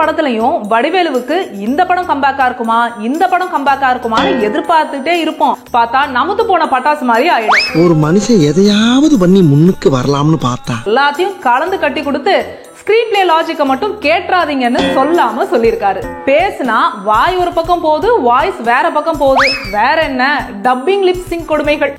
படத்துலயும் வடிவேலுவுக்கு இந்த படம் கம்பேக்கா இருக்குமா இந்த படம் கம்பேக்கா இருக்குமான்னு எதிர்பார்த்துட்டே இருப்போம். பார்த்தா நமுத்து போன பட்டாசு மாதிரி ஆயிடும். ஒரு மனுஷன் எதையாவது பண்ணி முன்னுக்கு வரலாம்னு பார்த்தா எல்லாத்தையும் கலந்து கட்டி கொடுத்து ஸ்கிரீன் பிளே லாஜிக்க மட்டும் கேட்றாதீங்கன்னு சொல்லாம சொல்லிருக்காரு. பேசுனா வாய் ஒரு பக்கம் போகுது, வாய்ஸ் வேற பக்கம் போகுது. வேற என்ன டப்பிங் லிப்சிங் கொடுமைகள்.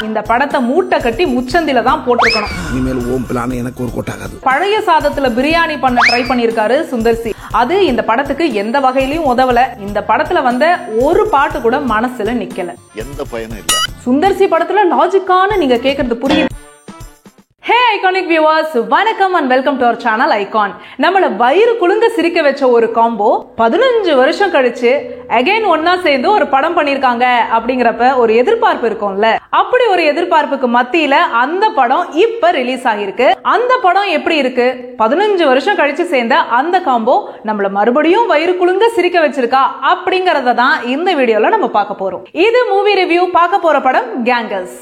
இந்த படத்தை மூட்டை கட்டி முச்சந்தில தான் போட்டிருக்கணும். இனிமேல் ஓம் பிளான் எனக்கு ஒரு கோட்டாகாது. பழைய சாதத்துல பிரியாணி பண்ண ட்ரை பண்ணிருக்காரு சுந்தர்சி. அது இந்த படத்துக்கு எந்த வகையிலயும் உதவல. இந்த படத்துல வந்த ஒரு பாட்டு கூட மனசுல நிக்கல. எந்த பயனும் இல்ல. சுந்தர்சி படத்துல லாஜிக்கான நீங்க கேக்குறது புரியுது. Hey iconic viewers, வணக்கம் and welcome to our channel Icon. நம்மள வயிறு குலுங்க சிரிக்க வச்ச ஒரு காம்போ 15 வருஷம் கழிச்சு அகைன் ஒன்னா சேர்ந்து ஒரு படம் பண்ணிருக்காங்க அப்படிங்கறப்ப ஒரு எதிர்பார்ப்பு இருக்கும்ல. அப்படி ஒரு எதிர்பார்ப்புக்கு மத்தியில அந்த படம் இப்ப ரிலீஸ் ஆகிருக்கு. அந்த படம் எப்படி இருக்கு? 15 வருஷம் கழிச்சு சேர்ந்த அந்த காம்போ நம்மள மறுபடியும் வயிறு குலுங்க சிரிக்க வச்சிருக்கா அப்படிங்கறத தான் இந்த வீடியோல நம்ம பார்க்க போறோம். இது மூவி ரிவ்யூ. பார்க்க போற படம் கேங்கர்ஸ்.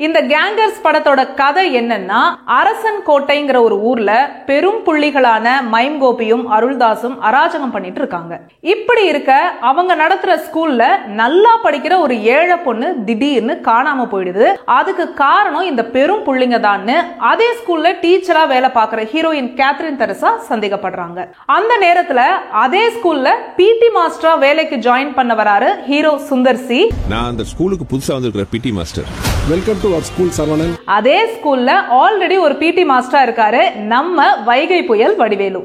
இந்த கேங்கர்ஸ் படத்தோட கதை என்னன்னா, அரசன் கோட்டைங்கிற ஒரு ஊர்ல பெரும் புள்ளிகளான மைம் கோபியும் அருள்தாஸும் அராஜகம் பண்ணிட்டு இருக்காங்க. இப்படி இருக்க அவங்க நடத்துற ஸ்கூல்ல நல்லா படிக்கிற ஒரு ஏழை பொண்ணு திடீர்னு காணாம போயிடுது. அதுக்கு காரணம் இந்த பெரும் புள்ளிங்க தான் அதே ஸ்கூல்ல டீச்சரா வேலை பார்க்கிற ஹீரோயின் கேத்ரின் தெரசா சந்தேகப்படுறாங்க. அந்த நேரத்துல அதே ஸ்கூல்ல பிடி மாஸ்டரா வேலைக்கு ஜாயின் பண்ண வராரு ஹீரோ சுந்தர்சி. நான் அந்த ஸ்கூலுக்கு புதுசா வந்திருக்கிற PT master. Welcome to our school Saravanan. அதே ஸ்கூல்ல ஆல்ரெடி ஒரு பிடி மாஸ்டரா இருக்காரு நம்ம வைகை புயல் வடிவேலு.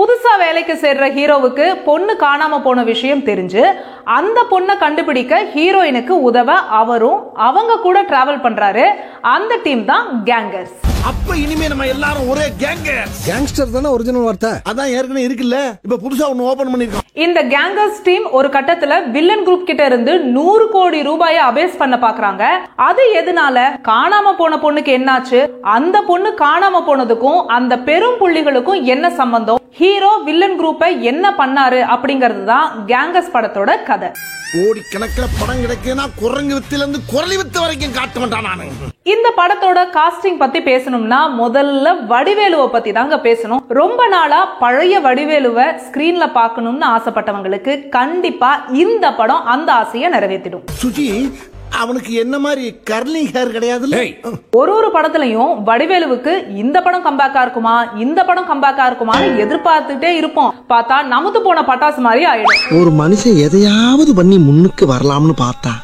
புதுசா வேலைக்கு சேர்ற ஹீரோவுக்கு பொண்ணு காணாம போன விஷயம் தெரிஞ்சு அந்த பொண்ணை கண்டுபிடிக்க ஹீரோயினுக்கு உதவ அவரும் அவங்க கூட டிராவல் பண்றாரு. அந்த டீம் தான் கேங்கர்ஸ். அப்ப இனிமே நம்ம எல்லாரும் ஒரே கேங்கர்ஸ். கேங்ஸ்டர் தானே ஒரிஜினல் வார்த்தை. அதான் ஏற்கனவே இருக்குல்ல, இப்ப புதுசா ஒன்னு ஓபன் பண்ணிருக்கோம். இந்த கேங்கர்ஸ் டீம் ஒரு கட்டத்துல வில்லன் குரூப் கிட்ட இருந்து 100 கோடி ரூபாயை அபேஸ் பண்ண பாக்குறாங்க. அது எதனால? காணாம போன பொண்ணுக்கு என்னாச்சு? அந்த பொண்ணு காணாம போனதுக்கும் அந்த பெரும் புள்ளிகளுக்கும் என்ன சம்பந்தம்? ஹீரோ வில்லன் குரூப்பை என்ன பண்ணாரு அப்படிங்கிறது தான் கேங்கர்ஸ் படத்தோட கதை. கோடி கணக்கில் படம் கிடைக்குன்னா குரங்கு வித்துல இருந்து குரலி வித்து வரைக்கும் காட்ட மாட்டான் நானு. இந்த படத்தோட காஸ்டிங் பத்தி பேசணும்னா முதல்ல வடிவேலுவை பத்தி தாங்க பேசணும். ரொம்ப நாளா பழைய வடிவேலுவை ஸ்கிரீன்ல பார்க்கணும்னு ஆசைப்பட்டவங்களுக்கு கண்டிப்பா இந்த படம் அந்த ஆசையை நிறைவேற்றிடும். சுஜி, அவனுக்கு என்ன மாதிரி கர்லிங் ஹேர் கிடையாது. ஒரு படத்துலயும் வடிவேலுவுக்கு இந்த படம் கம்பேக்கா இருக்குமா இந்த படம் கம்பேக்கா இருக்குமான்னு எதிர்பார்த்துட்டே இருப்போம். பார்த்தா நமுத்து போன பட்டாசு மாதிரி ஆயிடும். ஒரு மனுஷன் எதையாவது பண்ணி முன்னுக்கு வரலாம்னு பார்த்தா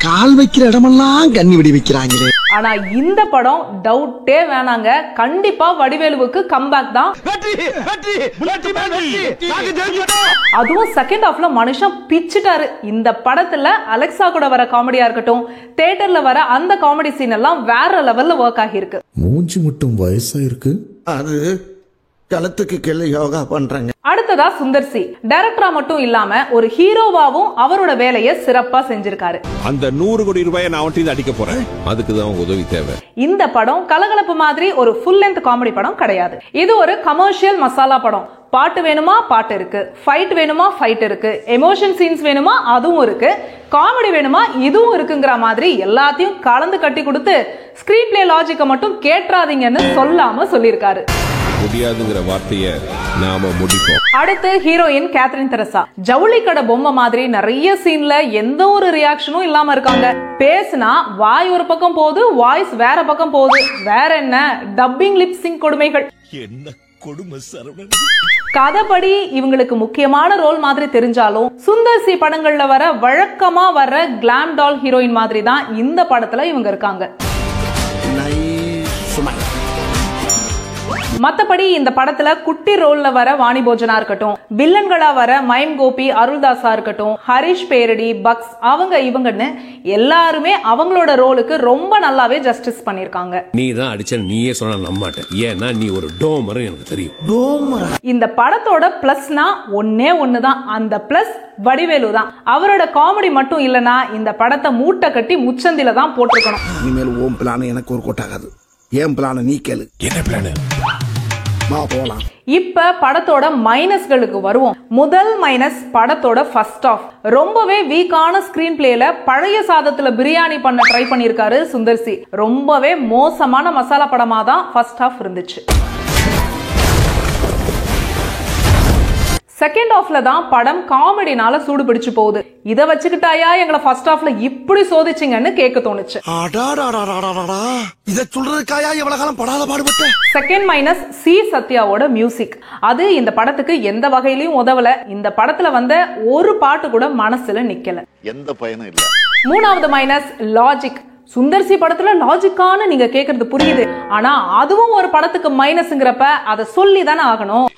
கால் வைக்கிற இடமெல்லாம் கண்ணி வெடி வைக்கிறாங்களே. ஆனா இந்த படம் டவுட்டே வேணாங்க, கண்டிப்பா வடிவேலுவுக்கு கம்பேக் தான். அதுவும் செகண்ட் ஹாஃப்ல மனுஷன் பிச்சிட்டாரு. இந்த படத்துல அலெக்சா கூட வர காமெடியா இருக்கட்டும், தியேட்டர்ல வர அந்த காமெடி சீன் எல்லாம் வேற லெவல்ல ஒர்க் ஆகிருக்கு. மூஞ்சி மட்டும் வயசா இருக்கு. அது களத்துக்கு கீழே யோகா பண்றாங்க. அடுத்ததா சுந்தர்சி டைரக்டரா மட்டும் இல்லாம ஒரு ஹீரோவாவும் அவரோட வேலையை சிறப்பா செஞ்சிருக்காரு. அந்த 100 கோடி ரூபாயை நான் அவன்கிட்ட அடிக்க போறேன். அதுக்கு தான் உதவி தேவை. இந்த படம் கலகலப்பு மாதிரி ஒரு ஃபுல் லென்த் காமெடி படம் கிடையாது. இது ஒரு கமர்ஷியல் மசாலா படம். பாட்டு வேணுமா பாட்டு இருக்கு, ஃபைட் வேணுமா ஃபைட் இருக்கு, எமோஷன் சீன்ஸ் வேணுமா அதுவும் இருக்கு, காமெடி வேணுமா இதுவும் இருக்குங்கிற மாதிரி எல்லாத்தையும் கலந்து கட்டி கொடுத்து ஸ்கிரீன் பிளே லாஜிக்க மட்டும் கேட்றாதீங்கன்னு சொல்லாம சொல்லிருக்காரு. முடியாதுங்கிற வார்த்தையை நாம முடிப்போம். அடுத்து ஹீரோயின் கேத்ரின் தெரசா ஜவுளி கடை பொம்மை மாதிரி நிறைய சீன்ல எந்த ஒரு ரியாக்ஷனும் இல்லாம இருக்காங்க. பேசுனா வாய் ஒரு பக்கம் போகுது, வாய்ஸ் வேற பக்கம் போகுது. வேற என்ன டப்பிங் லிப்சிங் கொடுமைகள். என்ன கொடுமை சரவணன். கதைப்படி இவங்களுக்கு முக்கியமான ரோல் மாதிரி தெரிஞ்சாலும் சுந்தர்சி படங்கள்ல வர வழக்கமா வர்ற கிளாம் டால் ஹீரோயின் மாதிரி தான் இந்த படத்துல இவங்க இருக்காங்க. மத்தபடி இந்த படத்துல குட்டி ரோல்ல வர வாணி போஜனா இருக்கட்டும், வில்லன்களா வர மைம் கோபி அருள்தாஸா இருக்கட்டும், ஹரிஷ் பேரடி, பக்ஸ் அவங்க இவங்கன்னு எல்லாருமே அவங்களோட ரோலுக்கு ரொம்ப நல்லாவே ஜஸ்டிஸ் பண்ணிருக்காங்க. நீ தான் அடிச்ச நீயே சொன்னா நம்ப மாட்டேன். ஏன்னா நீ ஒரு டோமர் எனக்கு தெரியும். இந்த படத்தோட பிளஸ்னா ஒன்னே ஒண்ணுதான், அந்த பிளஸ் வடிவேலு தான். அவரோட காமெடி மட்டும் இல்லனா இந்த படத்தை மூட்டை கட்டி முச்சந்தில தான் போட்டிருக்கணும். இனிமேல் ஓம் பிளான் எனக்கு ஒரு கோட்டாகாது. ஏன் பிளான நீ கேளு. என்ன பிளான்? வா போலாம். இப்ப படத்தோட மைனஸ்களுக்கு வருவோம். முதல் மைனஸ் படத்தோட ஃபர்ஸ்ட் ஆஃப். ரொம்பவே வீக்கான ஸ்கிரீன் பிளேல பழைய சாதத்துல பிரியாணி பண்ண ட்ரை பண்ணிருக்காரு சுந்தர் சி. ரொம்பவே மோசமான மசாலா படமா தான் ஃபர்ஸ்ட் ஆஃப் இருந்துச்சு. செகண்ட் ஆஃப்ல தான் படம் காமெடினால சூடு பிடிச்சு போகுது. இத வச்சுக்கிட்டாயா எங்களை ஃபர்ஸ்ட் ஆஃப்ல இப்படி சோதிச்சிங்கன்னு கேட்க தோணுச்சு. இத சொல்றதுக்காயா எவ்வளவு காலம் படாத பாடுபட்ட. செகண்ட் மைனஸ் சி சத்யாவோட மியூசிக். அது இந்த படத்துக்கு எந்த வகையிலயும் உதவல. இந்த படத்துல வந்த ஒரு பாட்டு கூட மனசுல நிக்கல. எந்த பயனும் இல்ல. மூணாவது மைனஸ் லாஜிக். சுந்தர் சி படத்துல லாஜிக்கான நீங்க கேக்குறது புரியுது. ஆனா அதுவும் ஒரு படத்துக்கு மைனஸ்ங்கிறப்ப அதை சொல்லி தானே ஆகணும்.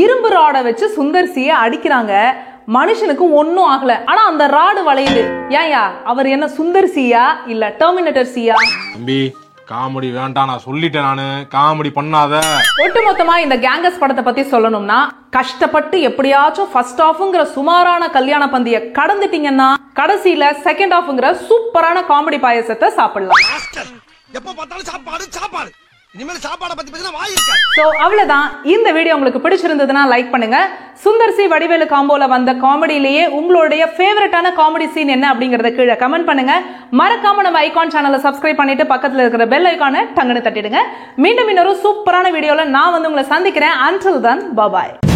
இரும்பு ராட வச்சு சுந்தர் சியை அடிக்கிறாங்க. மனுஷனுக்கு ஒன்னும் ஆகல. ஆனா அந்த ராடு வளையுது. ஏயா அவர் என்ன சுந்தர் சியா இல்ல டெர்மினேட்டர் சியா? தம்பி காமெடி வேண்டாம், நான் சொல்லிட்டேன். நானு காமெடி பண்ணாத. ஒட்டுமொத்தமா இந்த கேங்கஸ் படத்தை பத்தி சொல்லணும்னா, கஷ்டப்பட்டு எப்படியாச்சும் ஃபர்ஸ்ட் ஆஃப்ங்கிற சுமாரான கல்யாண பந்திய கடந்துட்டீங்கன்னா கடைசியில செகண்ட் ஆஃப்ங்கிற சூப்பரான காமெடி பாயசத்தை சாப்பிடலாம். எப்ப பார்த்தாலும் சாப்பாடு சாப்பாடு. இனிமேல் சாப்பாடை பத்தி பேசினா வாய் இருக்காது. சோ அவ்வளவுதான். இந்த வீடியோ உங்களுக்கு பிடிச்சிருந்ததுன்னா லைக் பண்ணுங்க. சுந்தர் சி வடிவேலு காம்போல வந்த காமெடியிலேயே உங்களுடைய ஃபேவரட்டான காமெடி சீன் என்ன அப்படிங்கறத கீழே கமெண்ட் பண்ணுங்க. மறக்காம நம்ம ஐகான் சேனலை சப்ஸ்கிரைப் பண்ணிட்டு பக்கத்துல இருக்கிற பெல் ஐகானை டங்குன்னு தட்டிடுங்க. மீண்டும் இன்னொரு சூப்பரான வீடியோல நான் வந்து உங்களை சந்திக்கிறேன். Until then, bye bye.